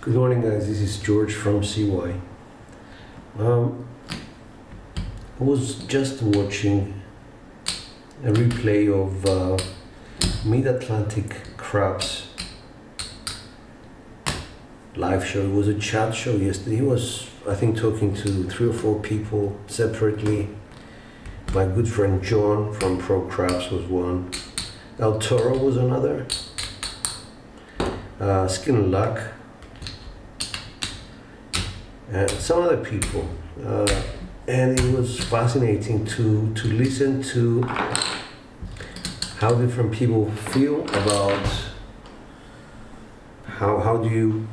Good morning, guys. This is George from CY. I was just watching a replay of Mid-Atlantic Crab's live show. It was a chat show yesterday. He was, I think, talking to 3 or 4 people separately. My good friend John from Pro Crabs was one. El Toro was another. Skin and Luck. And some other people. And it was fascinating to listen to how different people feel about how do you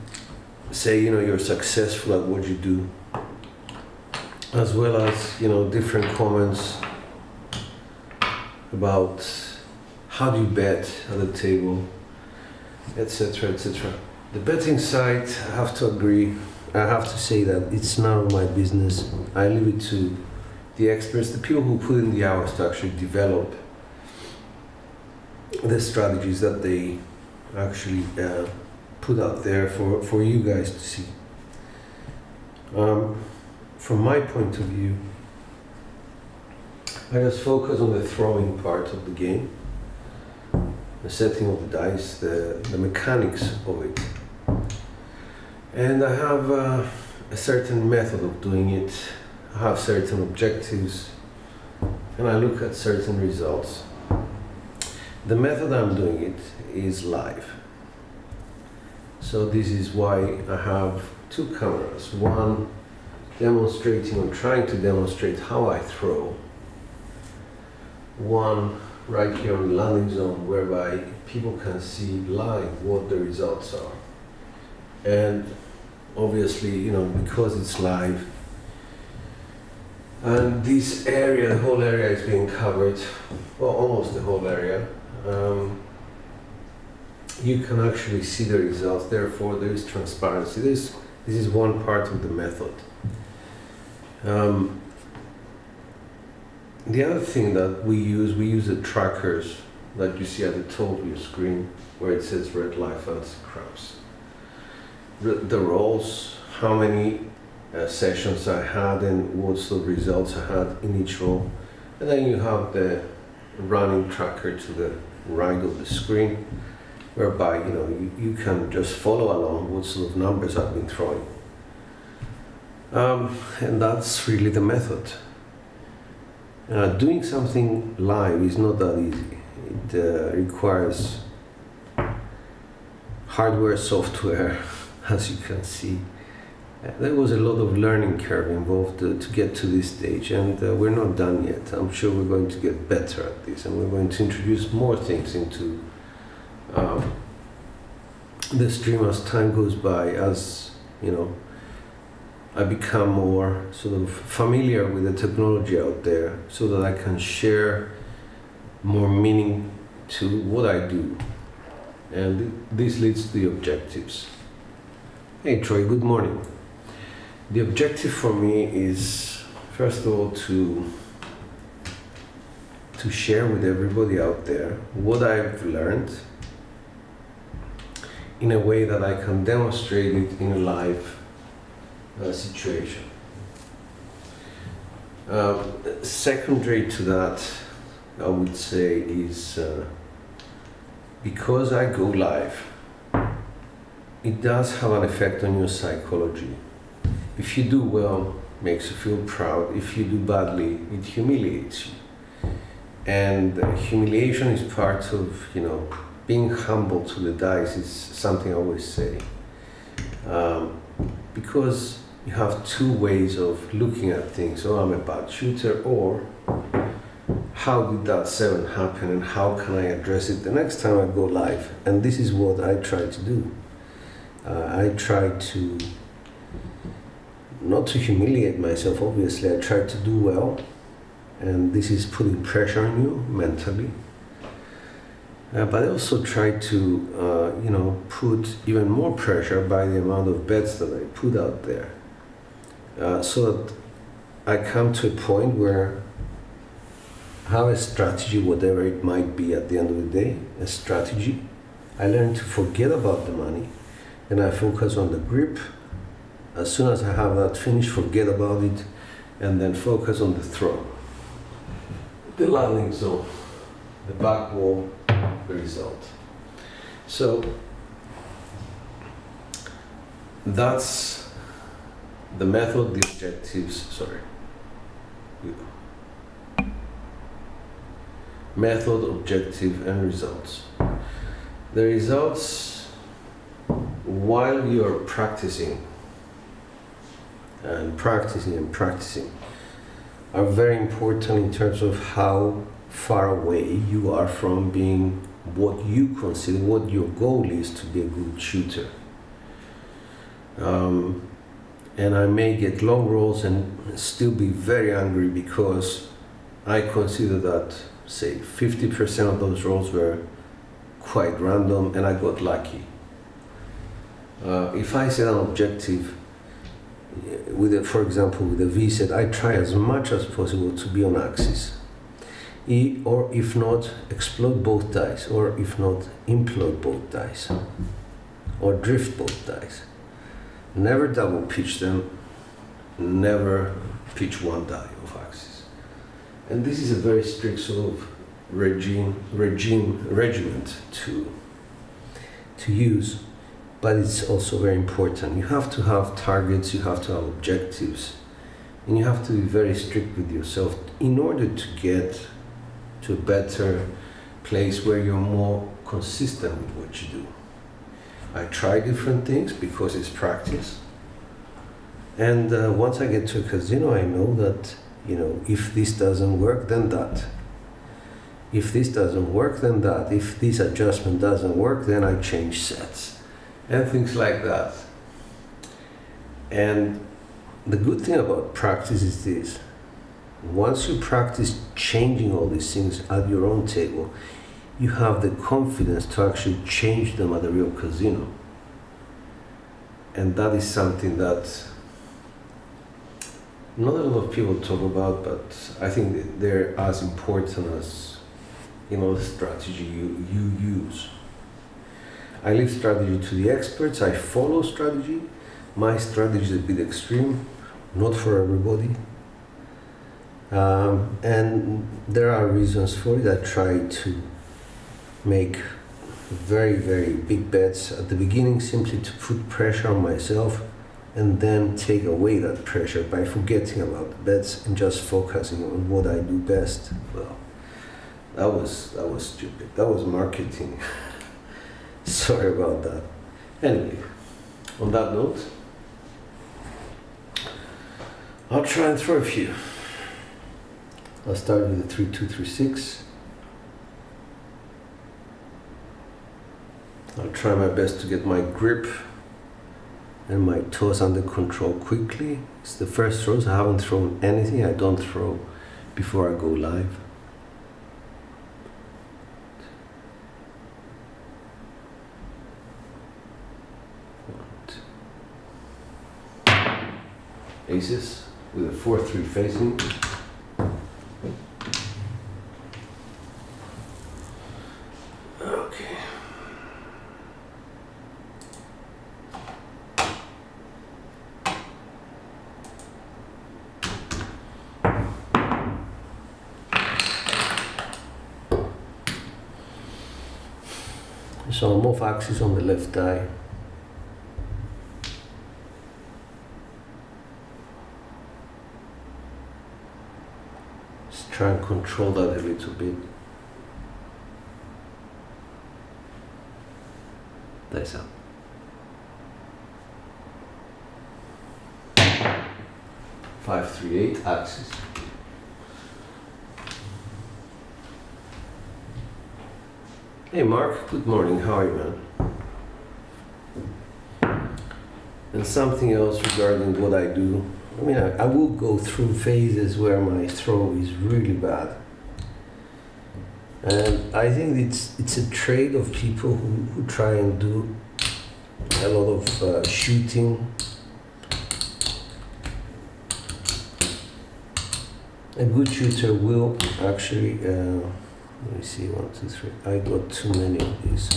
say, you're successful at what you do, as well as, different comments about how do you bet at the table, etc., etc. The betting side, I have to agree. I have to say that it's none of my business. I leave it to the experts, the people who put in the hours to actually develop the strategies that they actually put out there for you guys to see. From my point of view, I just focus on the throwing part of the game, the setting of the dice, the mechanics of it. And I have a certain method of doing it. I have certain objectives, and I look at certain results. The method I'm doing it is live. So this is why I have 2 cameras. One demonstrating or trying to demonstrate how I throw. One right here on the landing zone, whereby people can see live what the results are. And obviously, because it's live, and this area, the whole area is being covered, well, almost the whole area, you can actually see the results. Therefore, there is transparency. This is one part of the method. The other thing that we use the trackers that you see at the top of your screen, where it says red light, fantasy crabs. The roles, how many sessions I had and what sort of results I had in each role. And then you have the running tracker to the right of the screen, whereby you can just follow along what sort of numbers I've been throwing. And that's really the method. Doing something live is not that easy. It requires hardware, software, as you can see. There was a lot of learning curve involved to get to this stage, and we're not done yet. I'm sure we're going to get better at this, and we're going to introduce more things into the stream as time goes by, as I become more sort of familiar with the technology out there, so that I can share more meaning to what I do. And this leads to the objectives. Hey Troy, good morning. The objective for me is, first of all, to share with everybody out there what I've learned in a way that I can demonstrate it in a live situation. Secondary to that, I would say, is because I go live, it does have an effect on your psychology. If you do well, it makes you feel proud. If you do badly, it humiliates you. And humiliation is part of, being humble to the dice, is something I always say. Because you have 2 ways of looking at things. Oh, I'm a bad shooter, or how did that 7 happen and how can I address it the next time I go live? And this is what I try to do. I try to, not to humiliate myself, obviously. I try to do well, and this is putting pressure on you mentally. But I also try to, put even more pressure by the amount of bets that I put out there, so that I come to a point where I have a strategy, whatever it might be at the end of the day, a strategy. I learn to forget about the money, and I focus on the grip. As soon as I have that finished, forget about it, and then focus on the throw, the landing zone, the back wall, the result. So that's the method, the objectives, method, objective, and results. The results, while you're practicing and practicing, are very important in terms of how far away you are from being what you consider, what your goal is to be a good shooter. And I may get long rolls and still be very angry because I consider that, say, 50% of those rolls were quite random and I got lucky. If I set an objective, for example, with a V set, I try as much as possible to be on axis. Or if not, explode both dice, or if not, implode both dice, or drift both dice. Never double pitch them, never pitch one die off axis. And this is a very strict sort of regiment to use, but it's also very important. You have to have targets, you have to have objectives, and you have to be very strict with yourself in order to get to a better place where you're more consistent with what you do. I try different things because it's practice. And once I get to a casino, I know that, if this doesn't work, then that. If this doesn't work, then that. If this adjustment doesn't work, then I change sets. And things like that. And the good thing about practice is this. Once you practice changing all these things at your own table, you have the confidence to actually change them at the real casino. And that is something that not a lot of people talk about, but I think they're as important as the strategy you use. I leave strategy to the experts. I follow strategy. My strategy is a bit extreme, not for everybody. And there are reasons for it. I try to make very, very big bets at the beginning simply to put pressure on myself and then take away that pressure by forgetting about the bets and just focusing on what I do best. Well, that was stupid. That was marketing. Sorry about that. Anyway, on that note, I'll try and throw a few. I'll start with the 3-2-3-6. I'll try my best to get my grip and my toes under control quickly. It's the first throws. I haven't thrown anything. I don't throw before I go live. Aces with a 4-3 facing. Okay. So I'm off axis on the left die. Try and control that a little bit. Dice up. Five, 3, 8, axis. Hey Mark, good morning, how are you, man? And something else regarding what I do. I mean, I will go through phases where my throw is really bad. And I think it's a trait of people who try and do a lot of shooting. A good shooter will actually, let me see, 1, 2, 3. I got too many of these.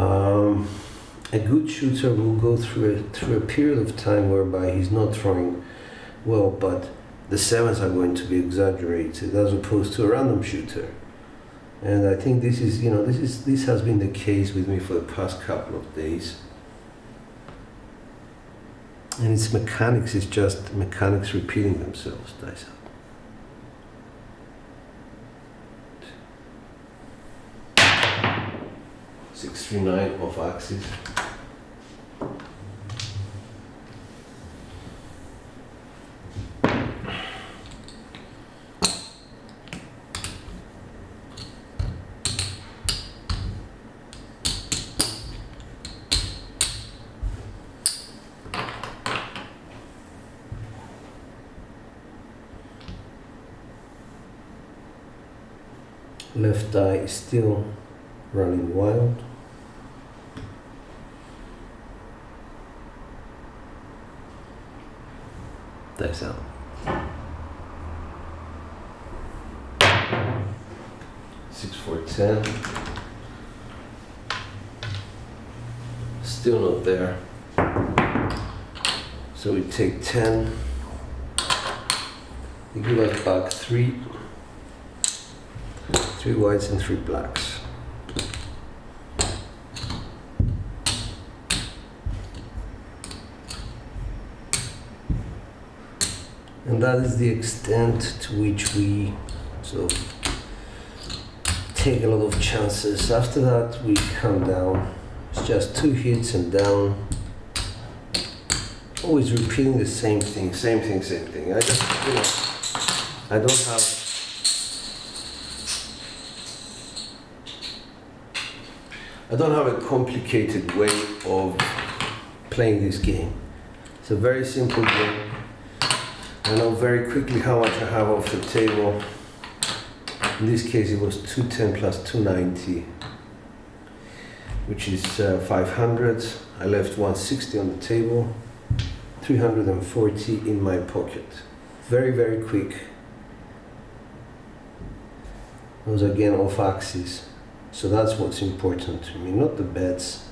A good shooter will go through a period of time whereby he's not throwing well, but the sevens are going to be exaggerated as opposed to a random shooter. And I think this has been the case with me for the past couple of days. And it's just mechanics repeating themselves, dice out. 639 off axis. Left eye is still running wild. Dice out. Six, 4, 10. Still not there. So we take 10. They give us back 3. 3 whites and 3 blacks. And that is the extent to which we sort of take a lot of chances. After that, we come down. It's just 2 hits and down. Always repeating the same thing. I just, I don't have. I don't have a complicated way of playing this game. It's a very simple game. I know very quickly how much I have off the table. In this case it was 210 plus 290, which is 500. I left 160 on the table, 340 in my pocket. Very, very quick. Those again off axis. So that's what's important to me, not the bets.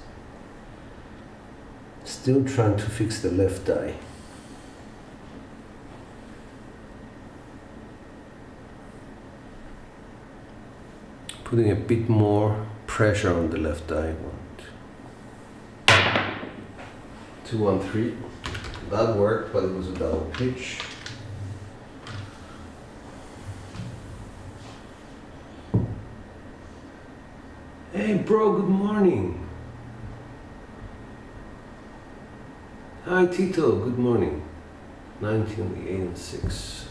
Still trying to fix the left eye. Putting a bit more pressure on the left eye. 2, 1, 3. That worked, but it was a double pitch. Hey bro, good morning. Hi Tito, good morning. 90 on the 8 and 6.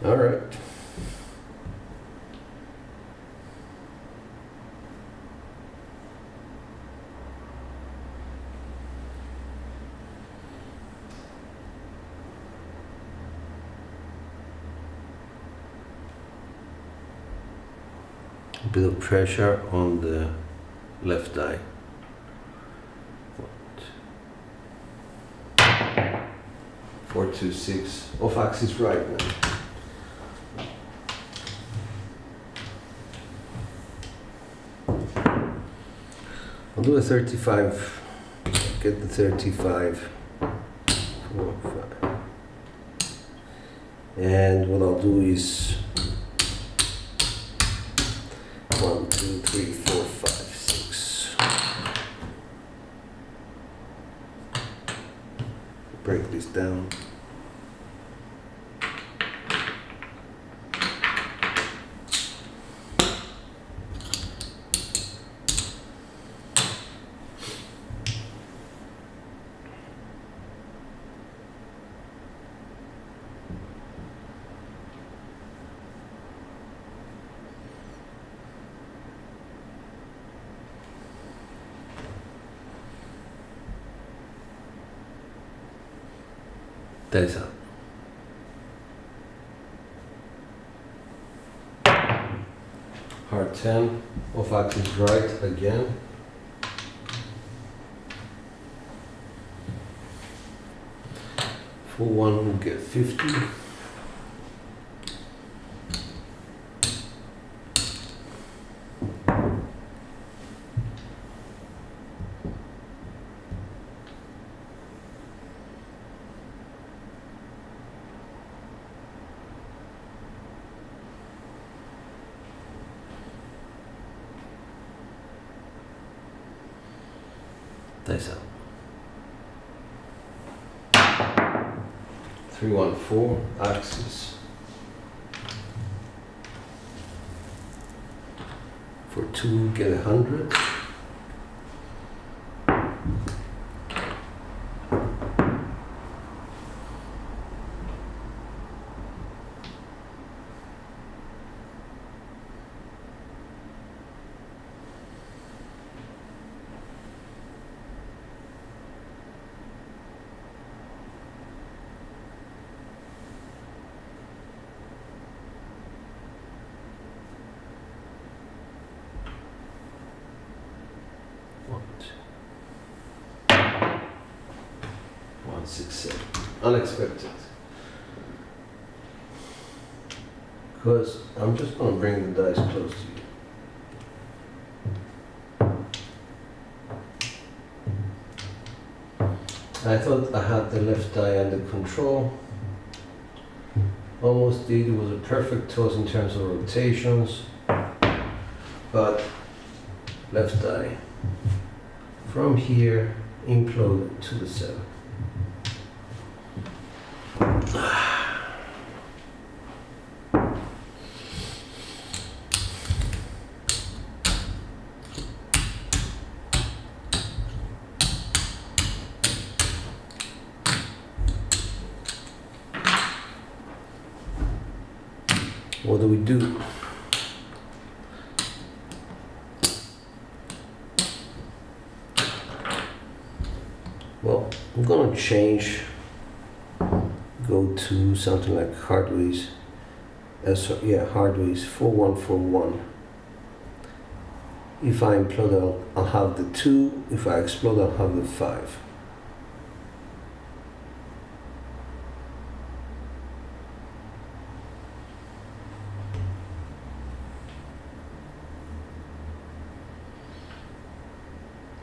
Alright. A bit of pressure on the left eye. 4, 2, 6. Off axis right now. I'll do a 35. Get the 35. 4, 5. And what I'll do is 1, 2, 3, 4, 5, 6. Break this down. Dice out. Heart 10, off axis right again. Full 1 will get 50. Dice out. 314 axes. For 2 get 100. Success. Unexpected. Because I'm just going to bring the dice close to you. I thought I had the left die under control. Almost did. It was a perfect toss in terms of rotations. But left die from here imploded to the 7. What do we do? Well, I'm gonna change, go to something like Hardways. Hardways 4141. If I implode, I'll have the 2. If I explode, I'll have the 5.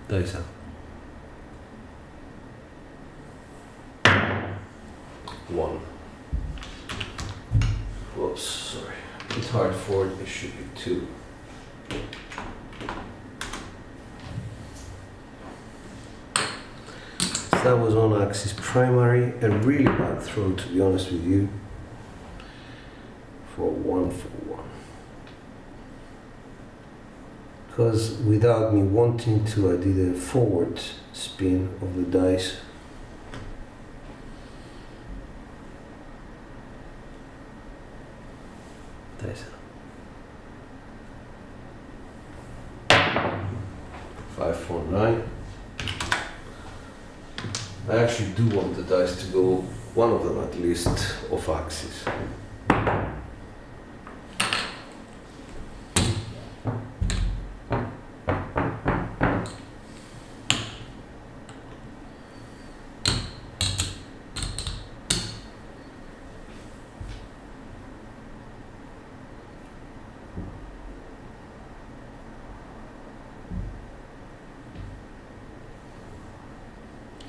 Dice out. 1. Whoops, sorry. It's hard for it. It should be 2. So that was on axis primary. A really bad throw, to be honest with you. For 1 for 1. Because without me wanting to, I did a forward spin of the dice. Dice out. 549. I actually do want the dice to go, one of them at least, off axis.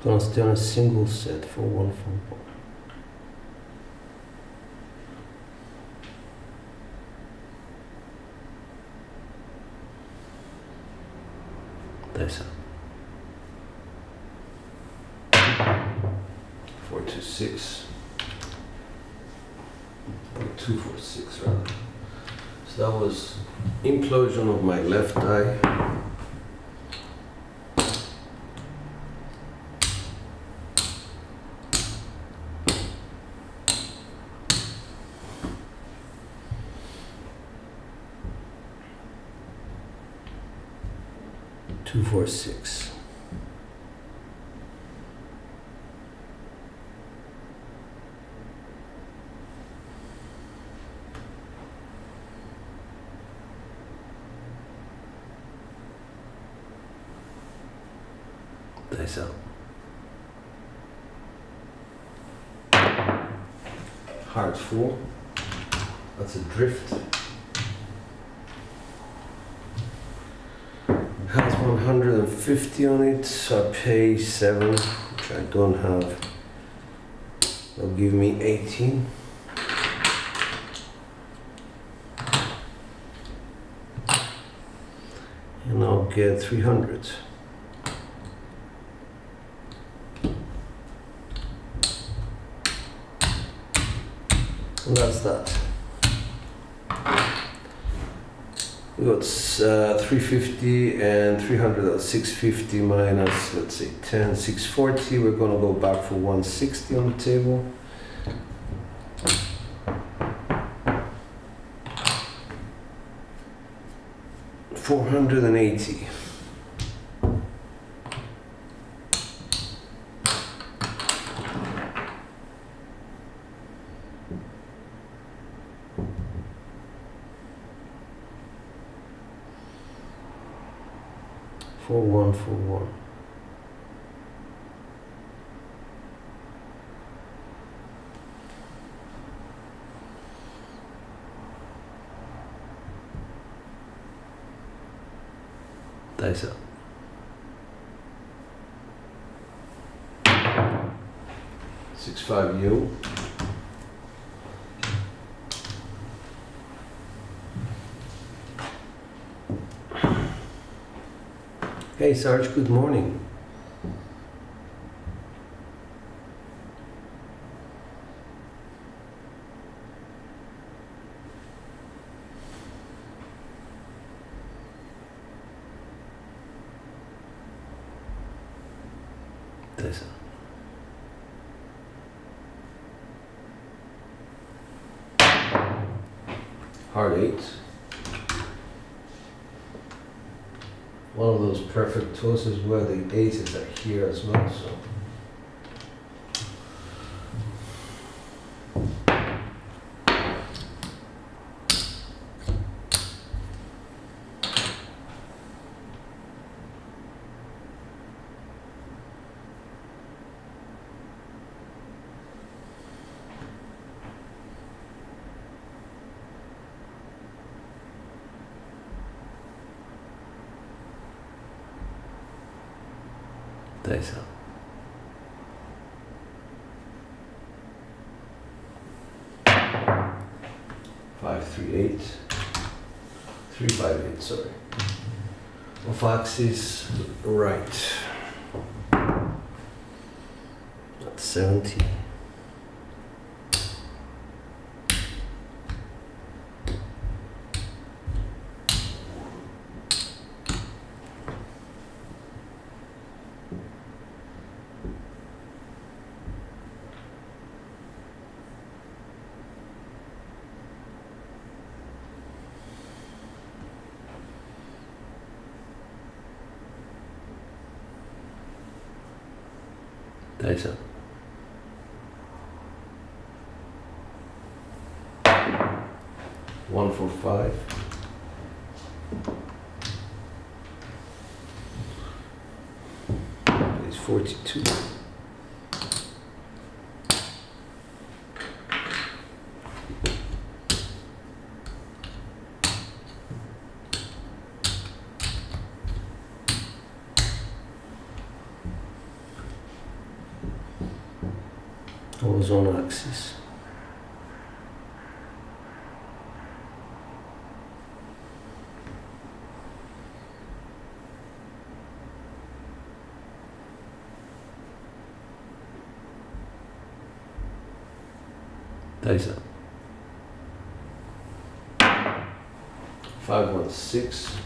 Gonna stay on a single set for 1 for 1. Dice out. 4 2 6. Or 2 4 6 rather. So that was implosion of my left eye. Two, 4 6. Dice out. Hard 4. That's a drift. Has 150 on it, so I pay 7, which I don't have. They'll give me 18. And I'll get 300. that's that. We got 350 and 300 at 650 minus, let's say 10, 640. We're gonna go back for 160 on the table. $480. For one. Dice up. $6.5 you. Hey Sarge, good morning. This. Heart 8. One of those perfect tosses where the aces are here as well, so. Dice up. Five, 3, 8. 3, 5, 8, sorry. Off axis, right. That's 70. Dice up. One, 4, 5. It's 42. Always on axis. Dice up. 5, 1, 6.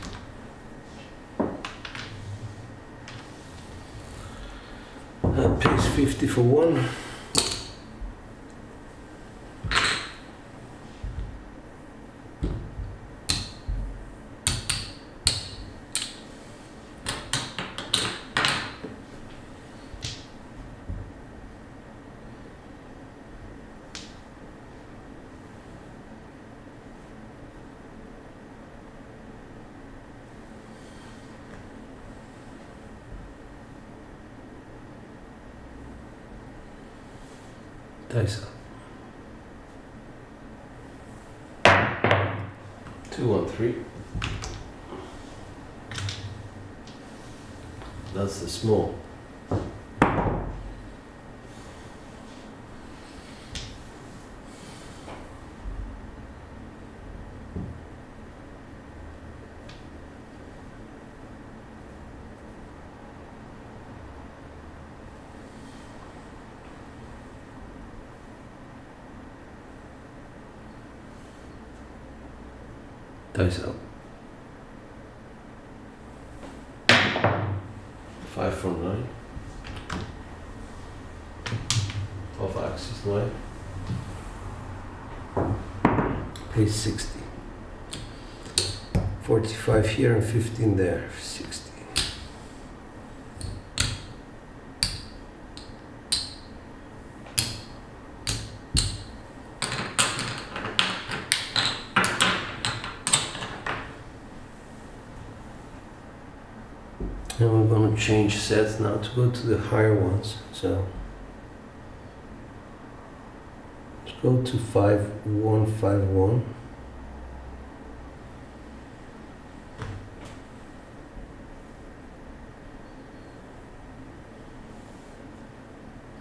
That pays 50 for one. Dice up. 2, 1, 3. That's the small. Dice out. 5 for 9. Off axis 9. Pays 60. 45 here and 15 there. 60. And we're going to change sets now to go to the higher ones. So let's go to 5151.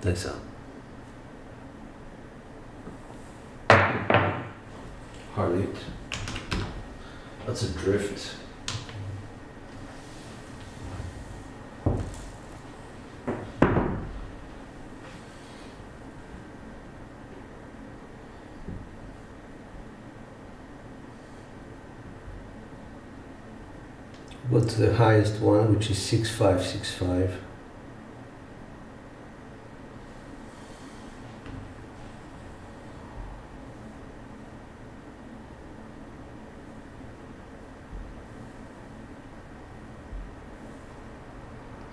Dice out. Hard 8. That's a drift. Go to the highest one, which is 6565.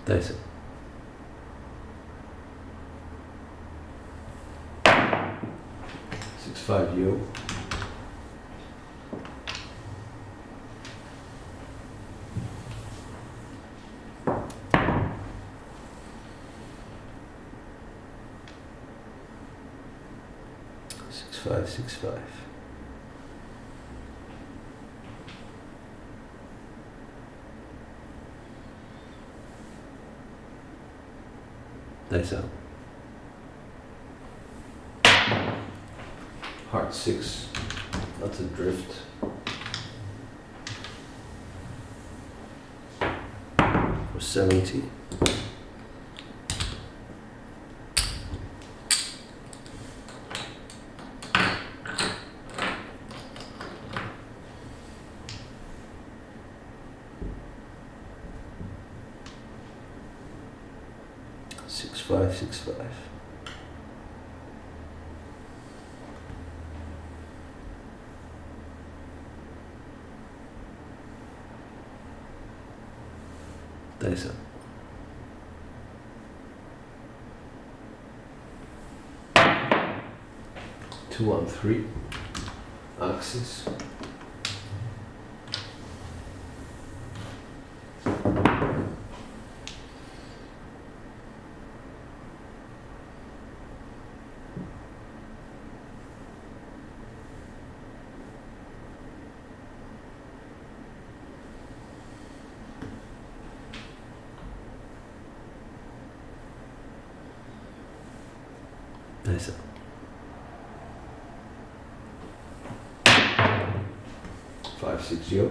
Dice it. 6-5 yo. Six five. Dice out. Heart 6. That's a drift. For 70. Six five. Dice up. Two on 3. Axis. Dice up. 5-6 yo.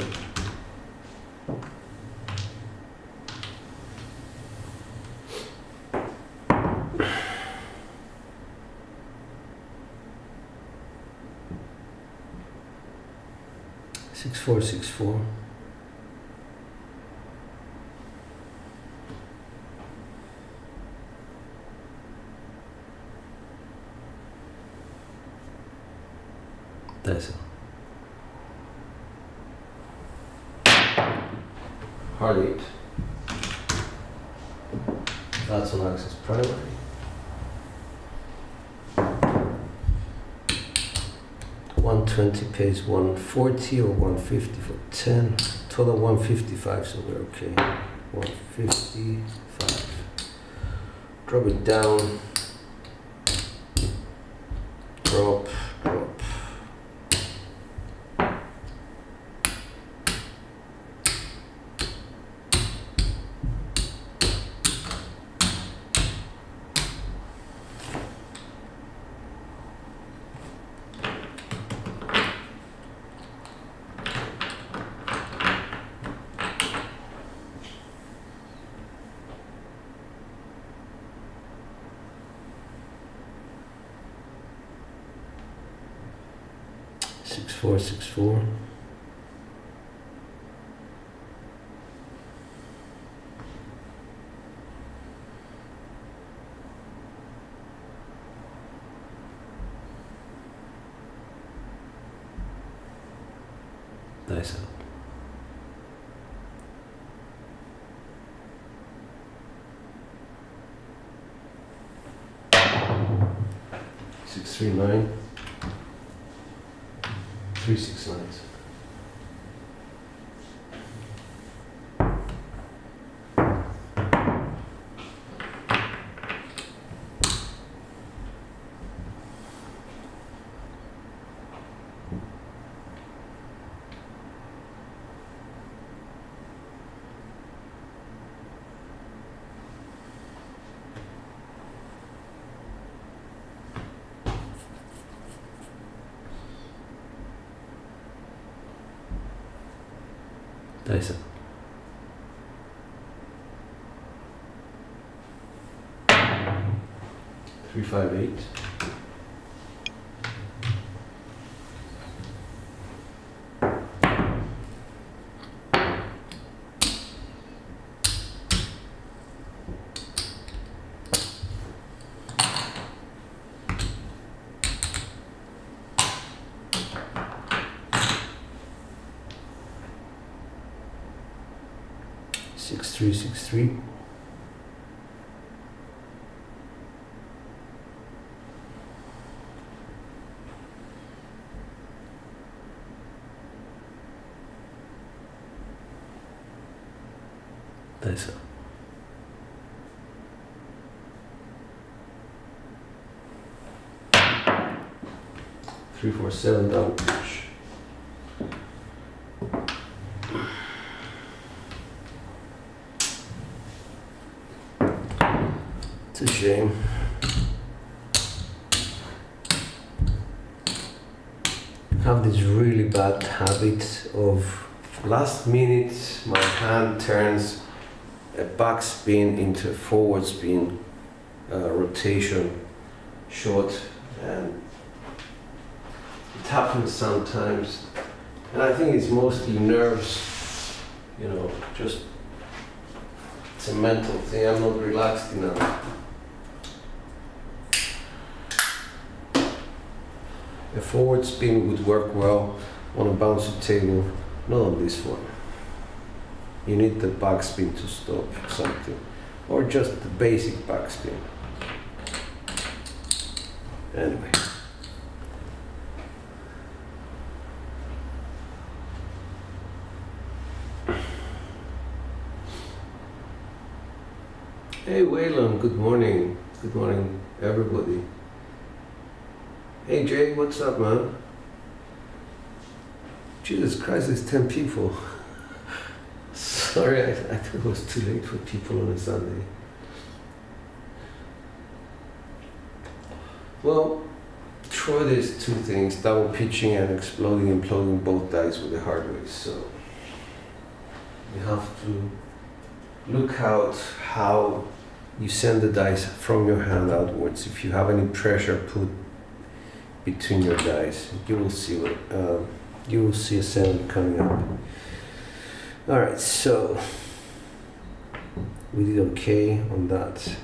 Six four. Dice. Hard 8. That's on axis primary. $120 pays 140 or 150 for 10. Total 155, so we're okay. 155. Drop it down. Drop. 6464. Dice out. Six, three, nine. 3, 6, 9. Dice up. 3, 5, 8. Six, 3, 6, 3. Dice up. 3, 4, 7 double push. It's a shame. I have this really bad habit of last minute my hand turns a backspin into a forward spin, rotation, short, and it happens sometimes. And I think it's mostly nerves, you know, just it's a mental thing. I'm not relaxed enough. A forward spin would work well on a bouncy table, not on this one. You need the backspin to stop something, or just the basic backspin. Anyway. Hey Waylon, good morning. Good morning, everybody. Hey Jay, what's up, man? Jesus Christ, there's 10 people. Sorry, I thought it was too late for people on a Sunday. Well, Troy, there's two things, double pitching and exploding, imploding both dice with the hard way. So you have to look out how you send the dice from your hand outwards. If you have any pressure put between your dice, you will see a sound coming up. All right, so we did okay on that.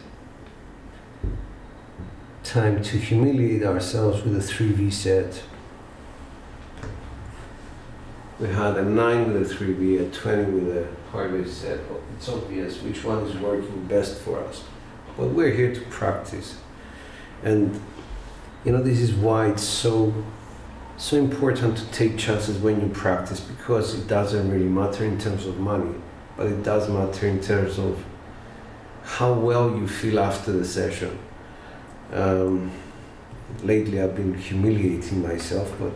Time to humiliate ourselves with a 3V set. We had a 9 with a 3V, a 20 with a hardware set. It's obvious which one is working best for us. But we're here to practice. And you know, this is why it's so important to take chances when you practice, because it doesn't really matter in terms of money, but it does matter in terms of how well you feel after the session. Lately I've been humiliating myself, but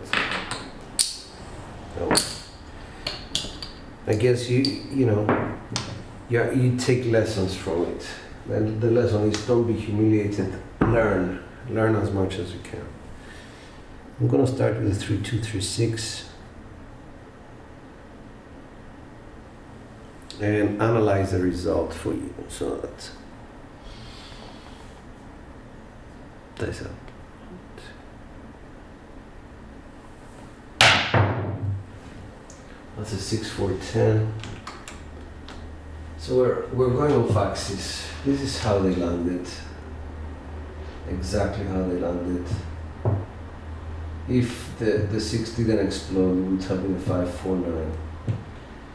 I guess you take lessons from it. And the lesson is don't be humiliated, learn as much as you can. I'm gonna start with a 3, 2, 3, 6 and analyze the result for you so that dice out. That's a 6, 4, 10. So we're going off axis. This is how they landed. Exactly how they landed. If the 6 didn't explode, it would have been a 549.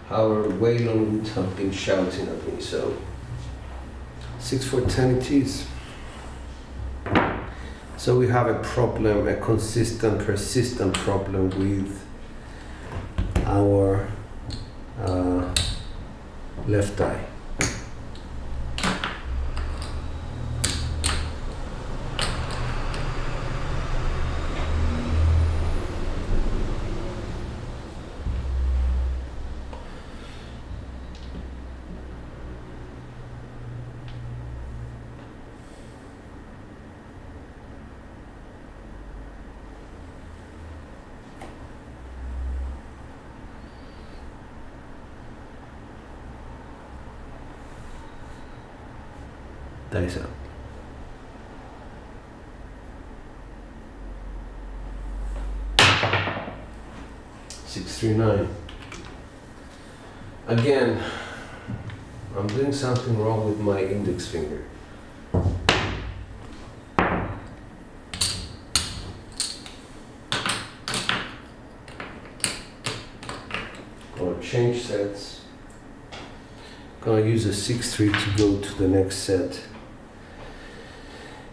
However, Waylon would have been shouting at me, so 6 for 10 it is. So we have a problem, a consistent, persistent problem with our left eye. Dice out. Six, 3, 9. Again, I'm doing something wrong with my index finger. Gonna change sets. Gonna use a 6-3 to go to the next set.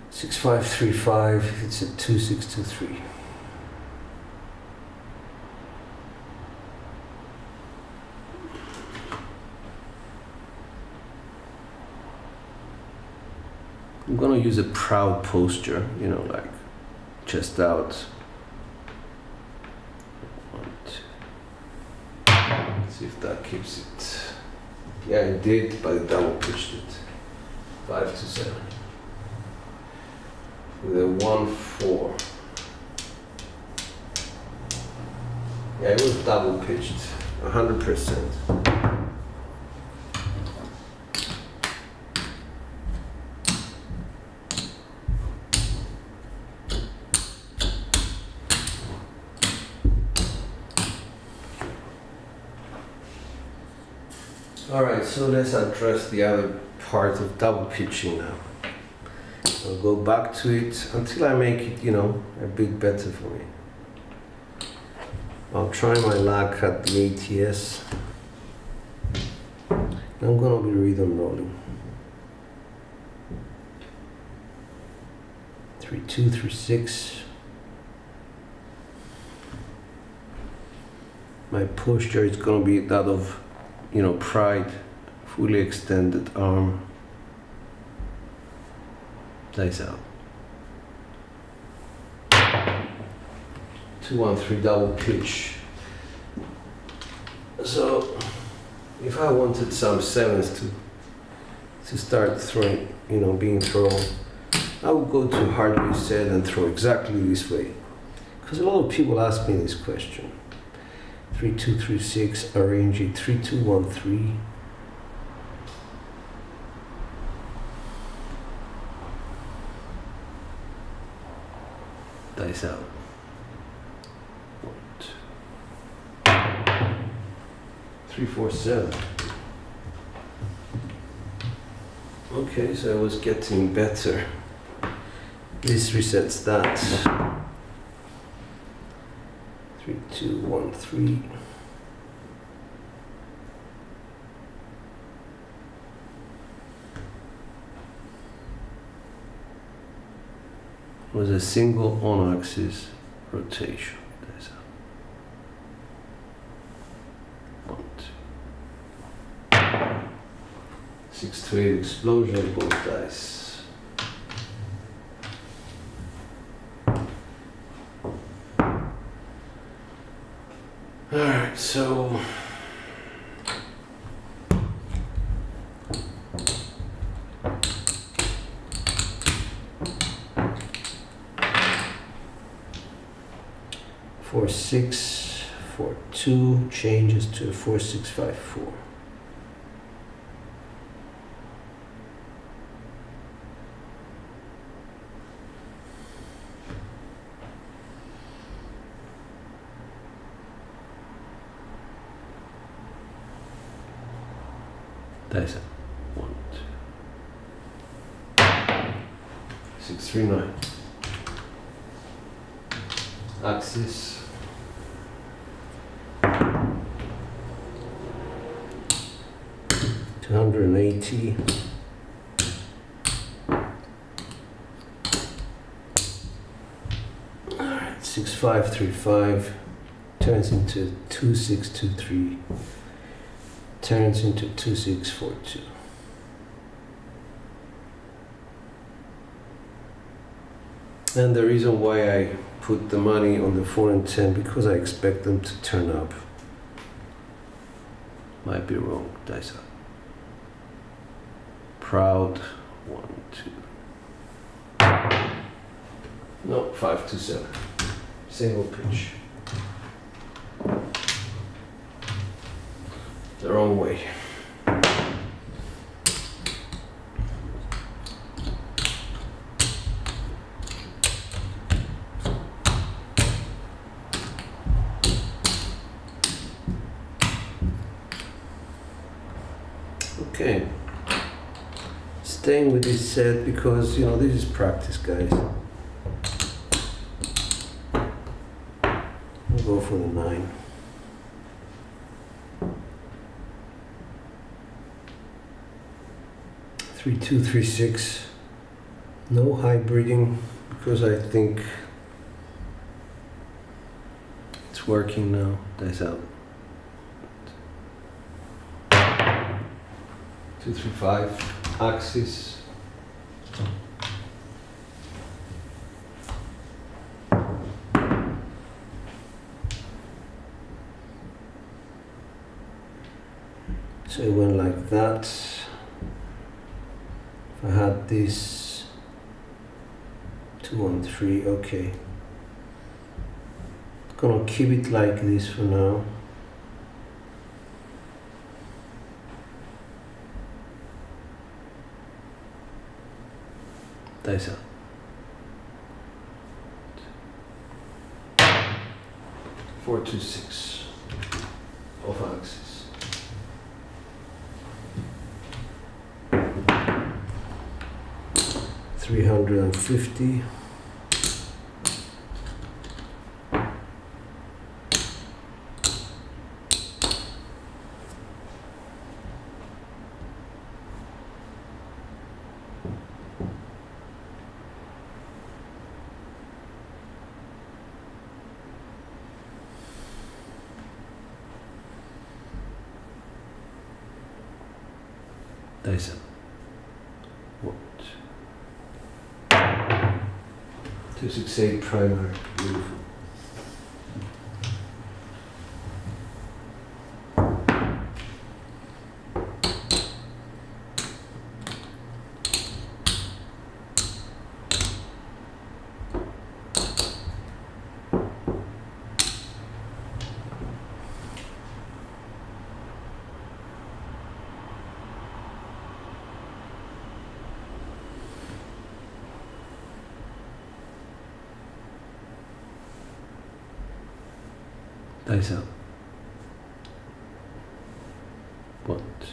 6-5-3-5, it's a 2-6-2-3. I'm gonna use a proud posture, you know, like chest out. 1, 2. Let's see if that keeps it. Yeah, it did, but it double pitched it. 5-7. With a 1-4. Yeah, it was double pitched, 100%. All right, so let's address the other part of double pitching now. I'll go back to it until I make it, you know, a bit better for me. I'll try my luck at the ATS. I'm gonna be rhythm rolling. 3-2, 3-6. My posture is gonna be that of, you know, pride, fully extended arm. Dice out. 2-1-3 double pitch. So if I wanted some 7s to start throwing, you know, being thrown, I would go to hard reset and throw exactly this way. Because a lot of people ask me this question. 3-2, 3-6, arrange it 3-2, 1-3. Dice out. 1, 2. 3, 4, 7. Okay, so I was getting better. This resets that. 3, 2, 1, 3. Was a single on-axis rotation. There's 1, 2. 6-8 explosion, both dice. Alright, so four, 6, 4, 2 changes to 4, 6, 5, 4. Dice up. 1, 2. 6, 3, 9. Axis. 280. Alright, 6535 turns into 2623, turns into 2642. And the reason why I put the money on the 4 and 10, because I expect them to turn up. Might be wrong, dice up. Proud, 1, 2. No, 5 to 7. Single pitch. The wrong way. Okay, staying with this set because, you know, this is practice, guys. We'll go for the 9. Three, 2, 3, 6. No hybriding because I think it's working now. Dice out. 2, 3, 5, axis. So it went like that. If I had this 2, 1, 3, okay. Gonna keep it like this for now. Dice out. 4, 2, 6. Off axis. $350. Dice up. 1, 2, 6, 8 primer. Beautiful. Dice out. 1, 2.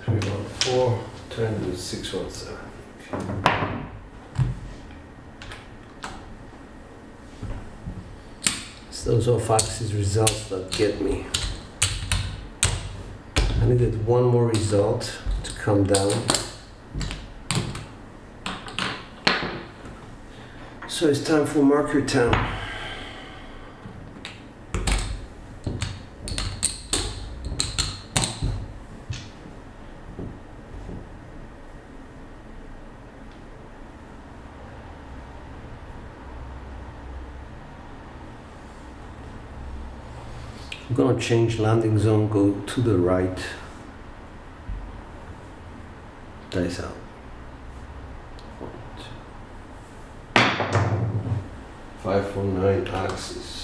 3, 1, 4. Turn to 6, 1, 7. Okay. It's those off axis results that get me. I needed one more result to come down. So it's time for marker town. I'm gonna change landing zone, go to the right. Dice out. 1, 2. 5, 4, 9 axis.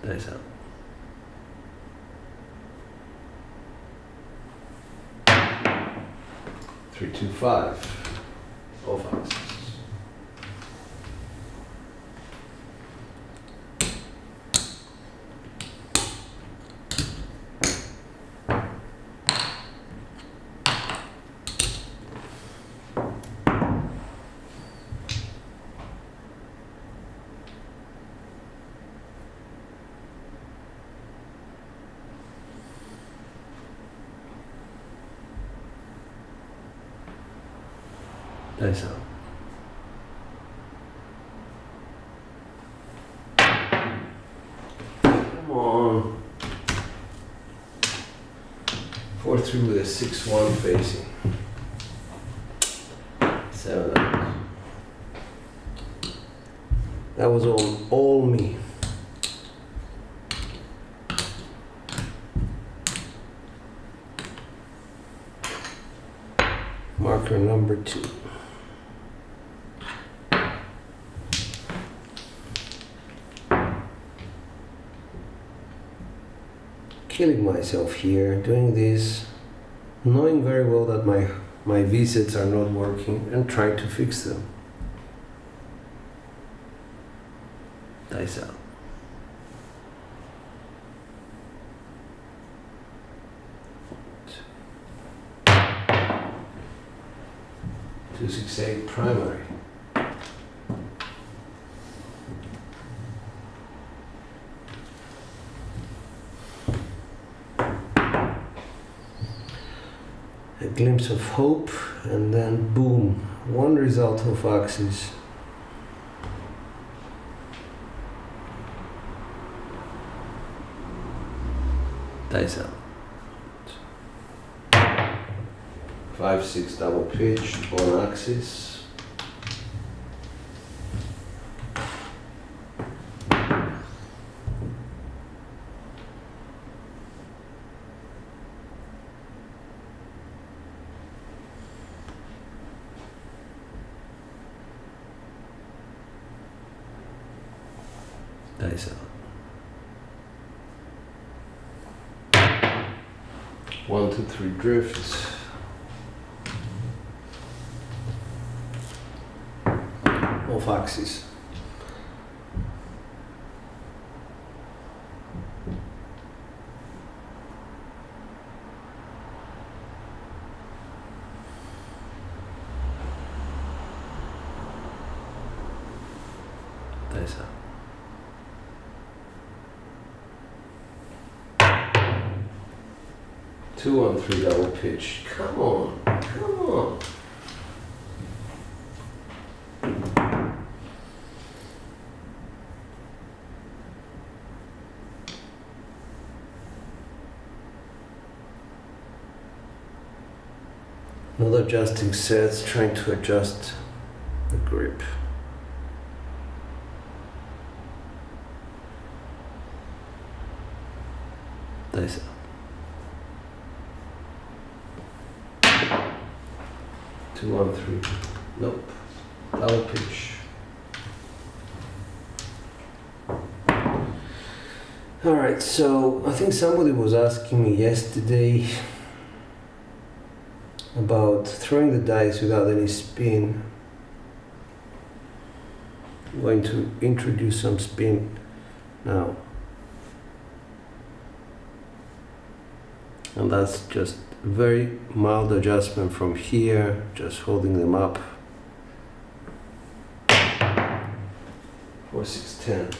Dice out. Three, two, five. All foxes. Dice out. Come on. 4-3 with a 6-1 facing. 7 out. That was all me. Marker number 2. Killing myself here, doing this, knowing very well that my visits are not working and trying to fix them. Dice out. Two, 6, 8 primary. A glimpse of hope, and then boom, one result of axis. Dice out. 5, 6 double pitch on axis. Dice out. 1, 2, 3 drifts. Off axis. Dice out. 2 on 3 double pitch. Come on, come on. Not adjusting sets, trying to adjust the grip. Dice out. 2 on 3. Nope. Double pitch. Alright, so I think somebody was asking me yesterday about throwing the dice without any spin. I'm going to introduce some spin now. And that's just very mild adjustment from here, just holding them up. 4, 6, 10.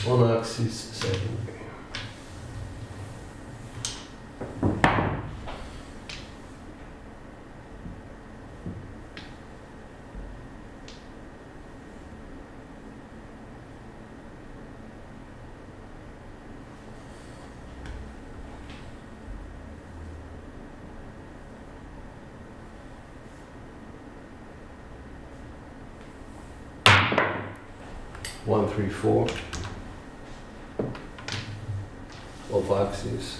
On axis, secondary. One, 3, 4. Off axis.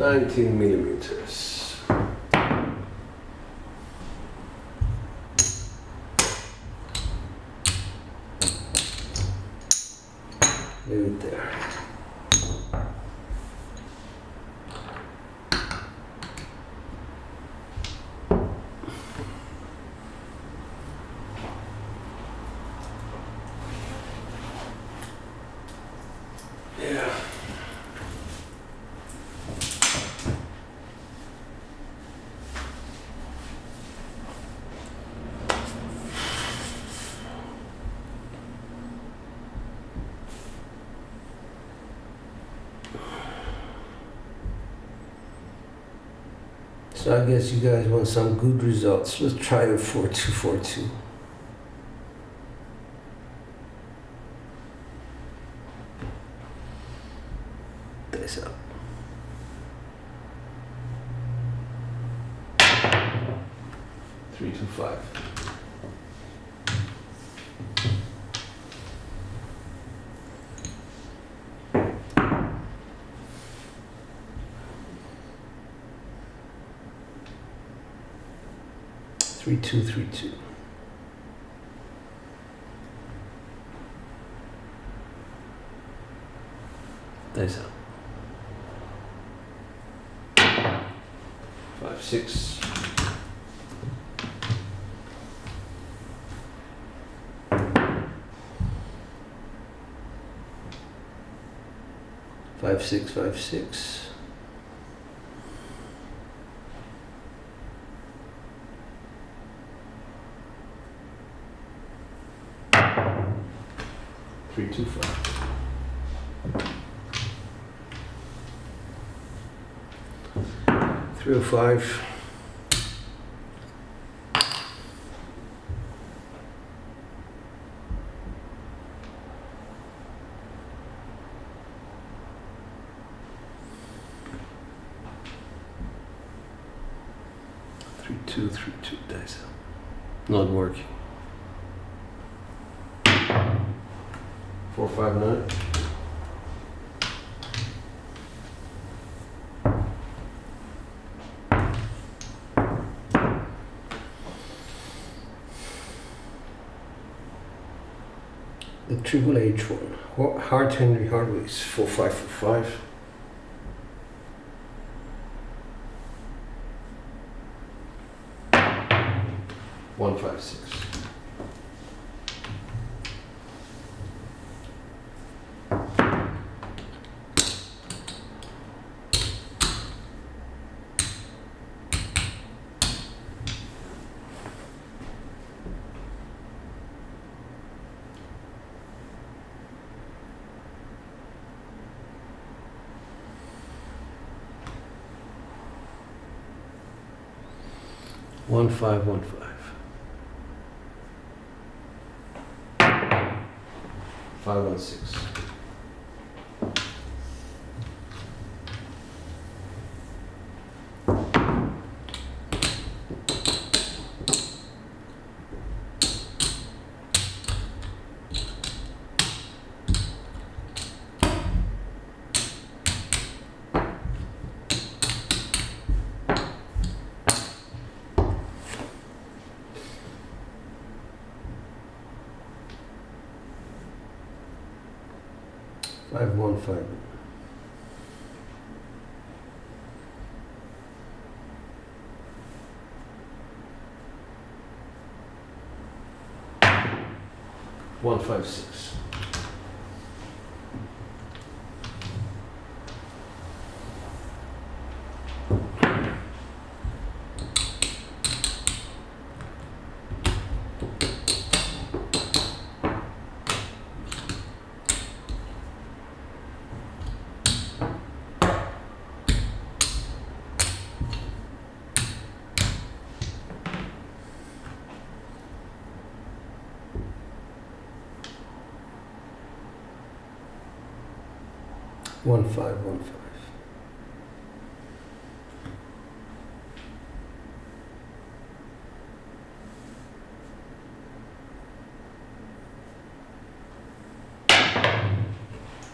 19 millimeters. Leave it there. Yeah. So I guess you guys want some good results. Let's try a 4242. This up. Three, two, five. Three, two, three, two. That's up. 5, 6. Five, 6, 5, 6. 3, 2, 5. Three or five. Three, two dice. Not working. 4, 5, 9. The triple H one. Hard Henry Hardways. 4, 5, 4, 5. One, 5, 6. One, 5, 1, 5. 5, 1, 6. Five, 1, 5. One, 5, 6. One, 5, 1, 5.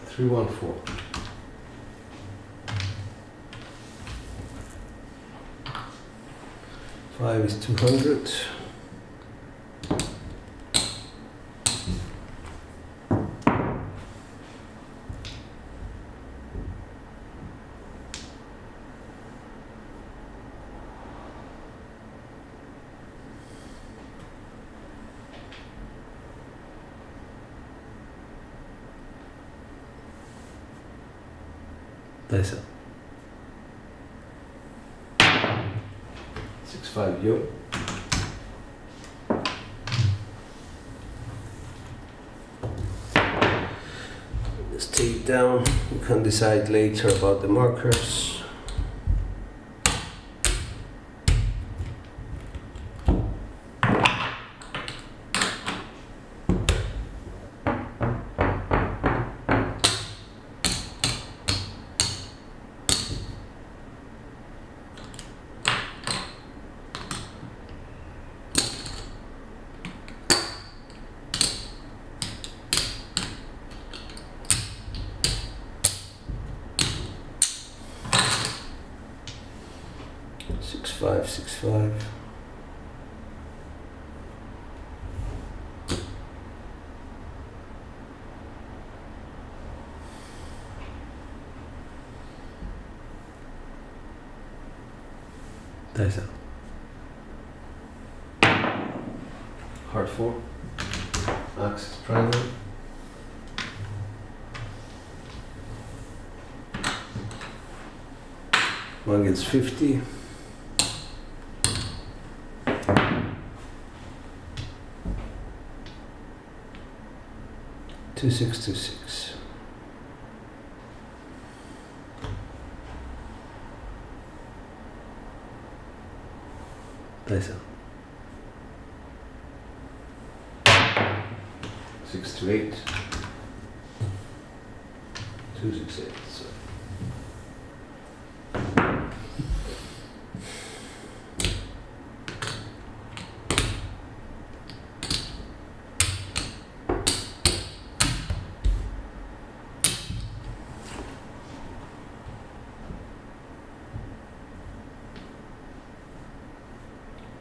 Three, 1, 4. 5 is 200. That's it. 6-5 yo. Let's take it down. We can decide later about the markers. Six five. That's it. Heart 4. Axis primary. One gets 50. 2626. That's it. 628. 268. So.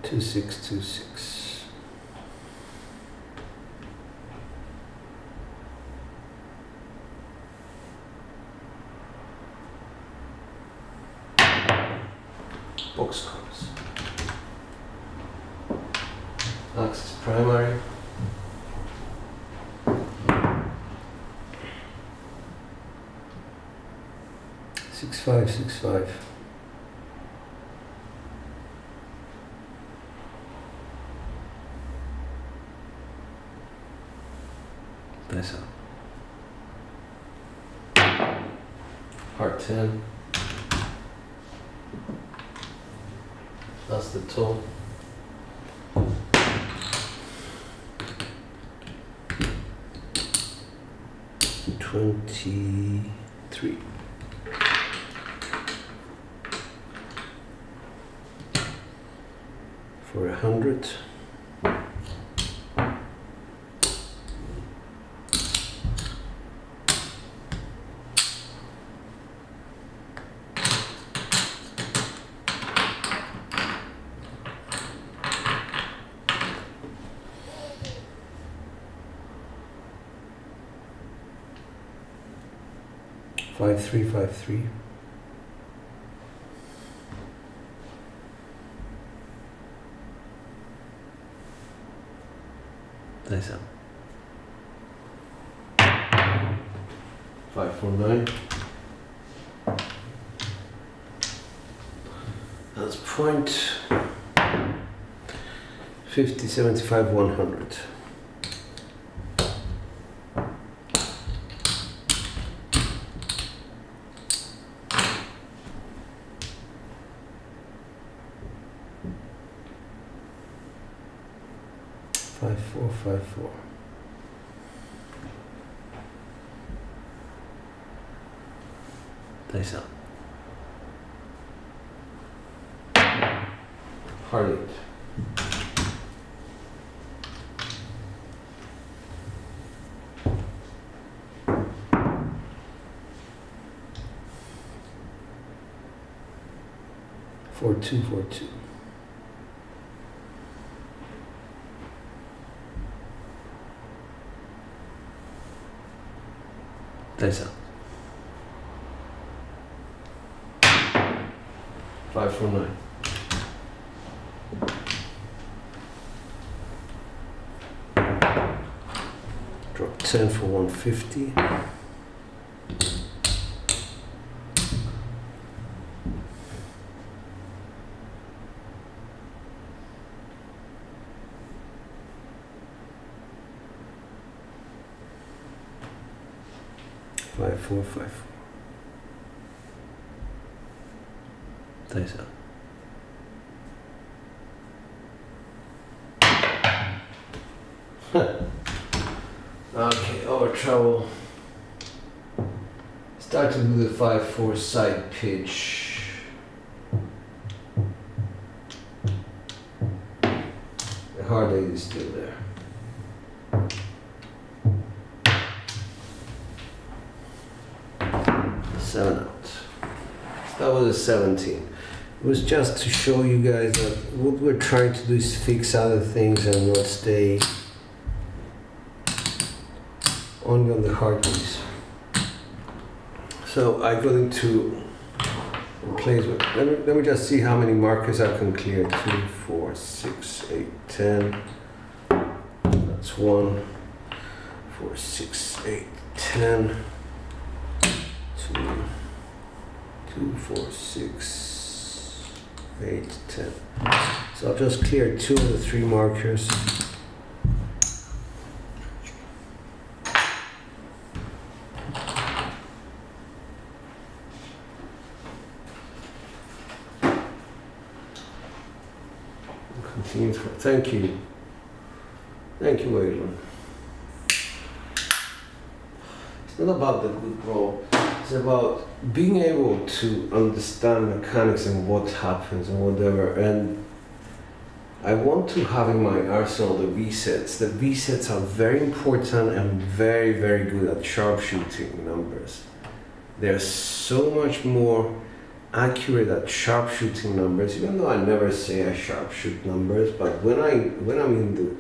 Two six. Box comes. Axis primary. Six five. That's up. Heart 10. That's the tone. $23 for 100. Five three. That's up. 549. That's point 50, 75, 100. Five four. That's up. Heart 8. Four two. Dice out. 5, 4, 9. Drop 10 for 150. Five, 4, 5, 4. Dice out. Okay, over trouble. Start to do the 5-4 side pitch. The hard 8 is still there. Seven out. That was a 17. It was just to show you guys that what we're trying to do is fix other things and not stay only on the hard keys. So I got into replacement. Let me just see how many markers I can clear. 2, 4, 6, 8, 10. That's 1, 4, 6, 8, 10. 2, 4, 6, 8, 10. So I'll just clear 2 of the 3 markers. Continue. Thank you. Thank you, Waylon. It's not about the good roll. It's about being able to understand mechanics and what happens and whatever. And I want to have in my arsenal the V-sets. The V-sets are very important and very, very good at sharpshooting numbers. They're so much more accurate at sharpshooting numbers, even though I never say I sharpshoot numbers, but when I'm in the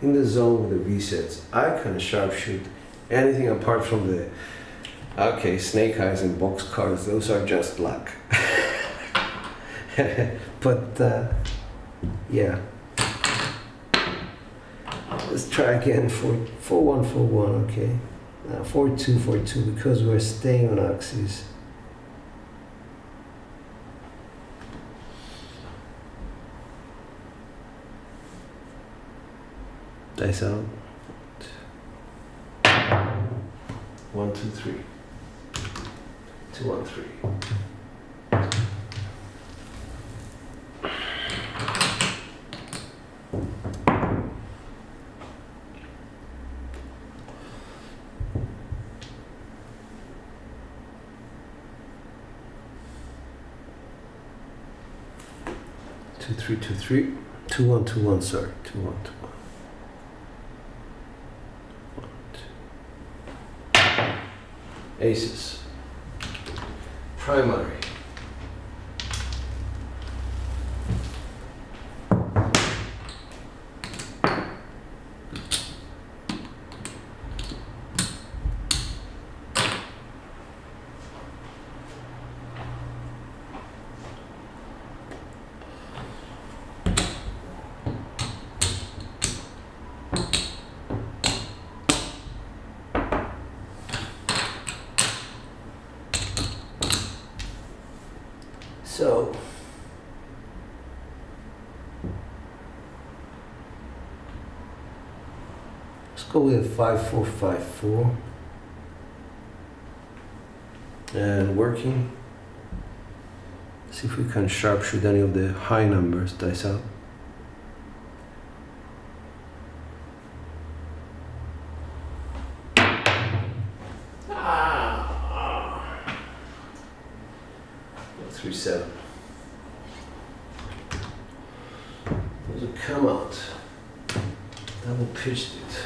in the zone with the V-sets, I can sharpshoot anything apart from the snake eyes and box cards. Those are just luck. But yeah, let's try again. 4-1, 4-1. Okay, 4-2, 4-2, because we're staying on axes. Dice out. 1, 2, 3. 2, 1, 3. Two, 3, 2, 3. 2, 1, 2, 1. Sorry, 2, 1, 2, 1. Aces. Primary. So let's go with 5-4, 5-4, and working. See if we can sharpshoot any of the high numbers. Dice out. Does it come out? Double pitched it.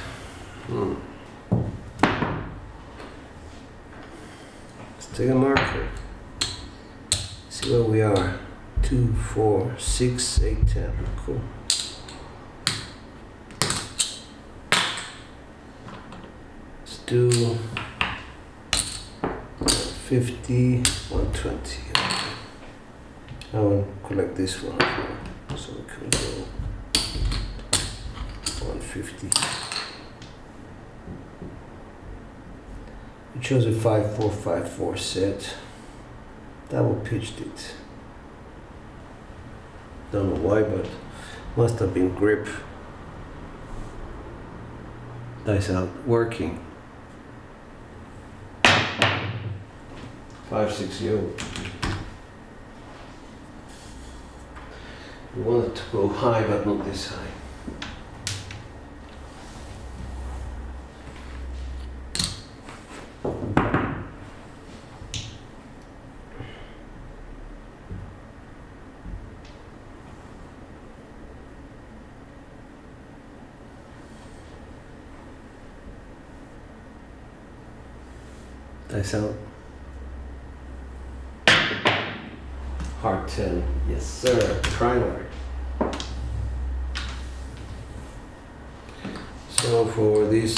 Let's take a marker. See where we are. 2, 4, 6, 8, 10. Cool. Let's do 50, 120. I want to collect this one here, so we can go 150. We chose a 5454 set. Double pitched it. Don't know why, but must have been grip. Dice out working. 560. We wanted to go high, but not this high. Dice out. Heart 10. Yes, sir. Streamyard. So for these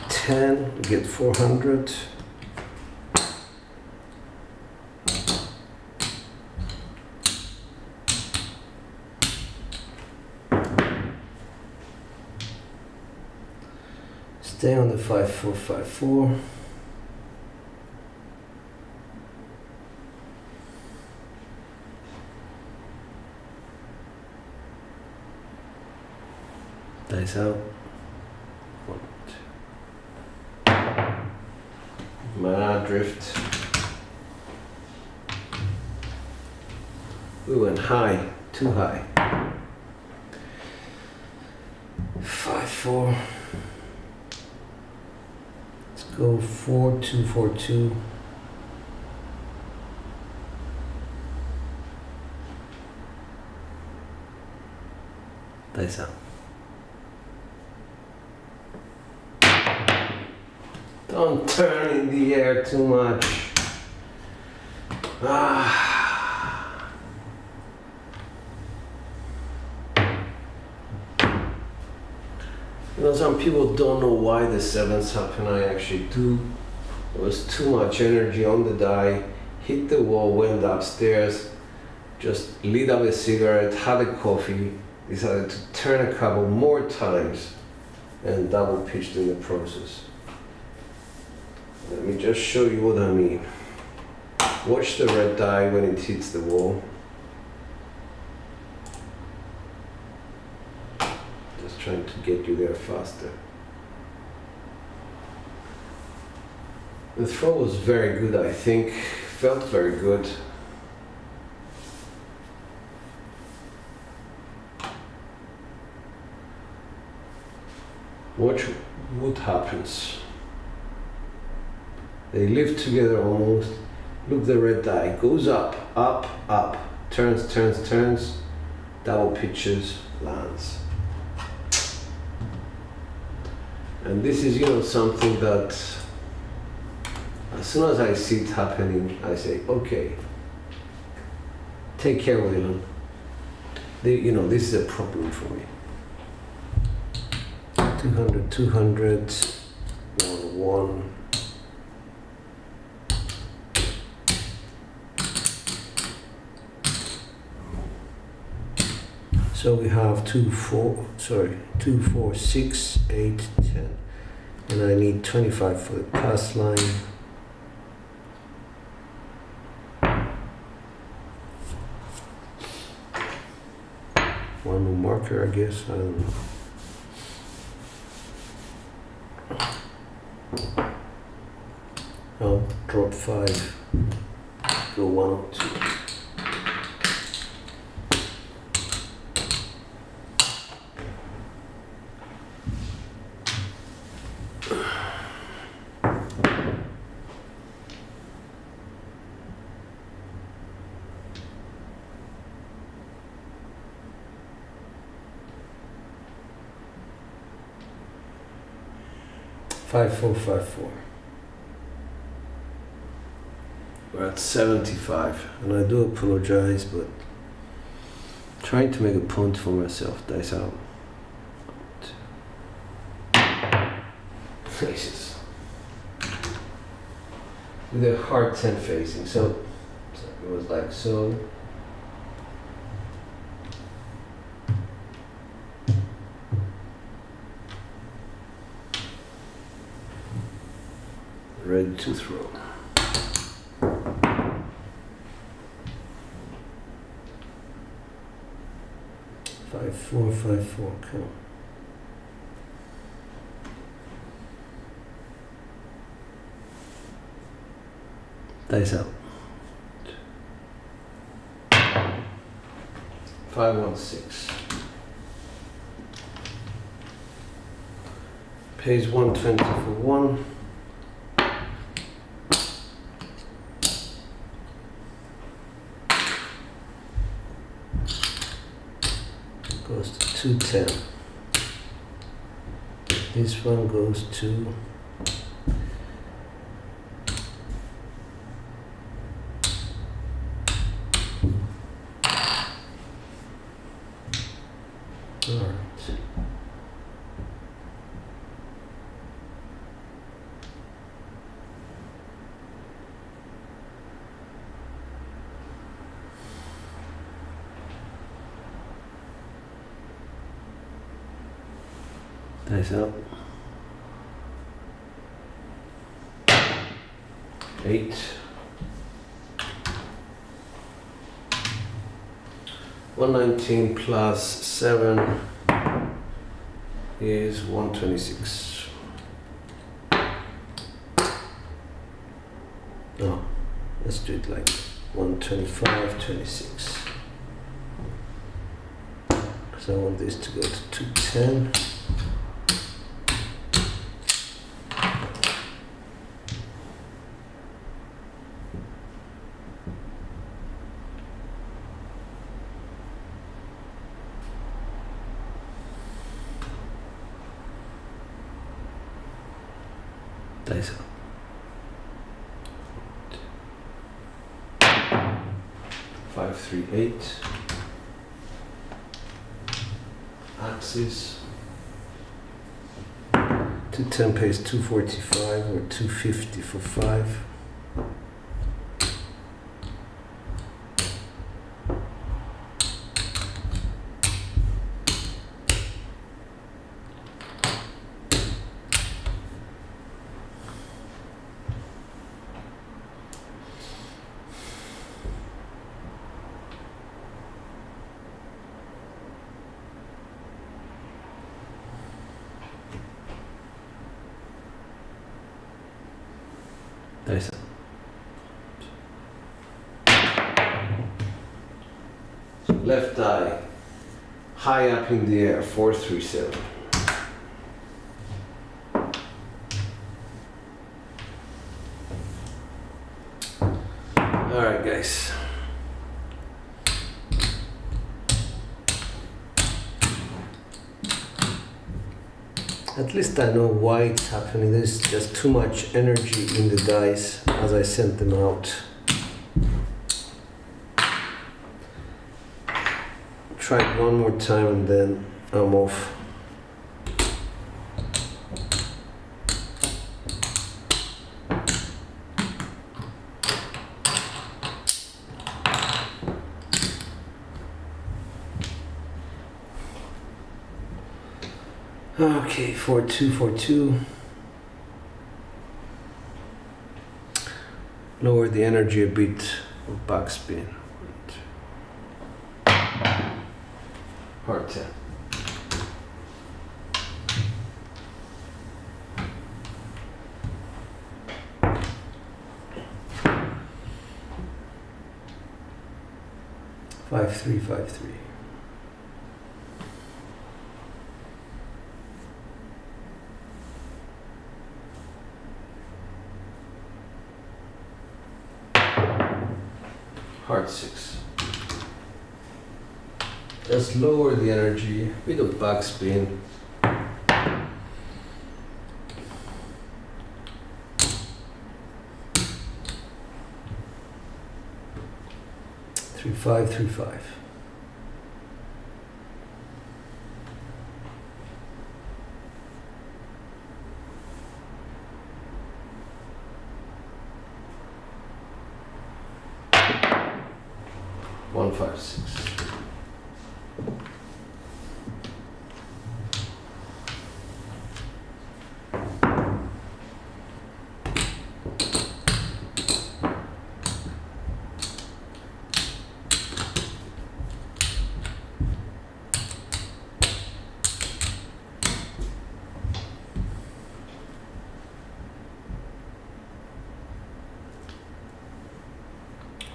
10, we get 400. Stay on the 5454. Dice out. 1, 2. Mana drift. We went high, too high. 5-4. Let's go 4-2-4-2. Dice out. Don't turn in the air too much. You know, some people don't know why the sevens happen. I actually do. There was too much energy on the die, hit the wall, went upstairs, just lit up a cigarette, had a coffee, decided to turn a couple more times, and double pitched in the process. Let me just show you what I mean. Watch the red die when it hits the wall. Just trying to get you there faster. The throw was very good, I think. Felt very good. Watch what happens. They live together almost. Look, the red die goes up, up, up, turns, turns, turns, double pitches, lands. And this is, you know, something that as soon as I see it happening, I say, okay, take care, Waylon. You know, this is a problem for me. 200, 200, 1, 1. So we have 2, 4, 6, 8, 10. And I need 25 for the pass line. One more marker, I guess. I don't know. I'll drop 5. Go 1 or 2. Five, 4, 5, 4. We're at 75, and I do apologize, but trying to make a point for myself. Dice out. Jesus. with a hard 10 facing. So it was like so. Ready to throw. Five, four, come. Dice out. 5, 1, 6. Pays 120 for 1. Goes to 210. This one goes to dice up. 8. 119 plus 7 is 126. No, let's do it like 125, 26. Because I want this to go to 210. Dice up. 5, 3, 8. Axis. 210 pays 245 or 250 for 5. Dice. Left eye, high up in the air, 437. All right, guys. At least I know why it's happening. There's just too much energy in the dice as I sent them out. Try it one more time and then I'm off. Okay, 4-2, 4-2. Lower the energy a bit of backspin. Hard 10. Five, 3, 5, 3. Hard 6. Just lower the energy, bit of backspin. Three, 5, 3, 5. 156.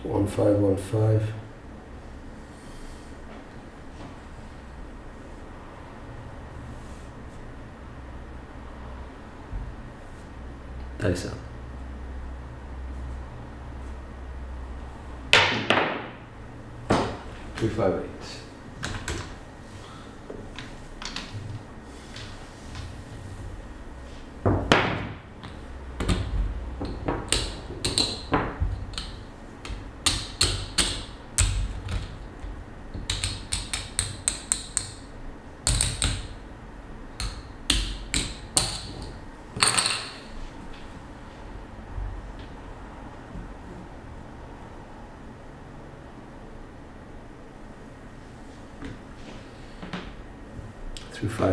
One five, 1 5. Dice up. 3 5 8.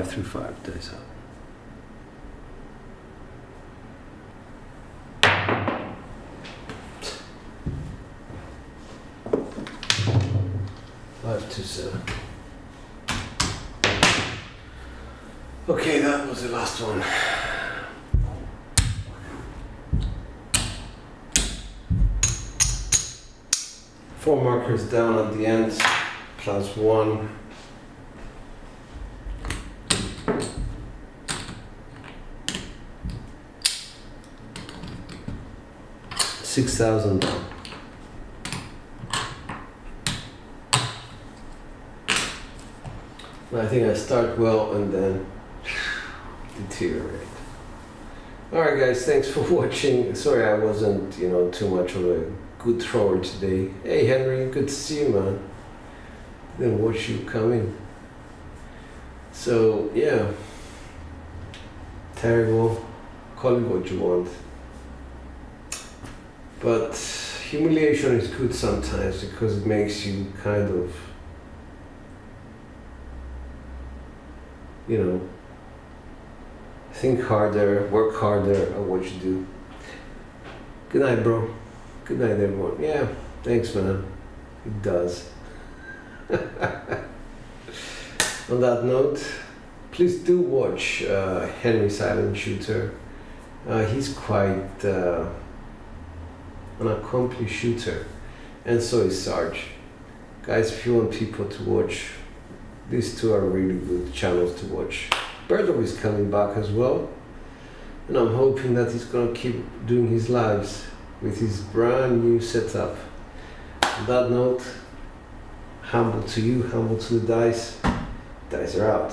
Through five, dice up. Five, 2 7. Okay, that was the last one. Four markers down at the end, +1. $6,000 down. I think I start well and then deteriorate. Alright guys, thanks for watching. Sorry I wasn't, too much of a good thrower today. Hey Henry, good to see you, man. Didn't watch you coming. So yeah, terrible. Call it what you want. But humiliation is good sometimes because it makes you kind of, think harder, work harder at what you do. Good night, bro. Good night, everyone. Yeah, thanks, man. It does. On that note, please do watch Henry Silent Shooter. He's quite an accomplished shooter, and so is Sarge. Guys, if you want people to watch, these two are really good channels to watch. Birdo is coming back as well, and I'm hoping that he's gonna keep doing his lives with his brand new setup. On that note, humble to you, humble to the dice. Dice are out.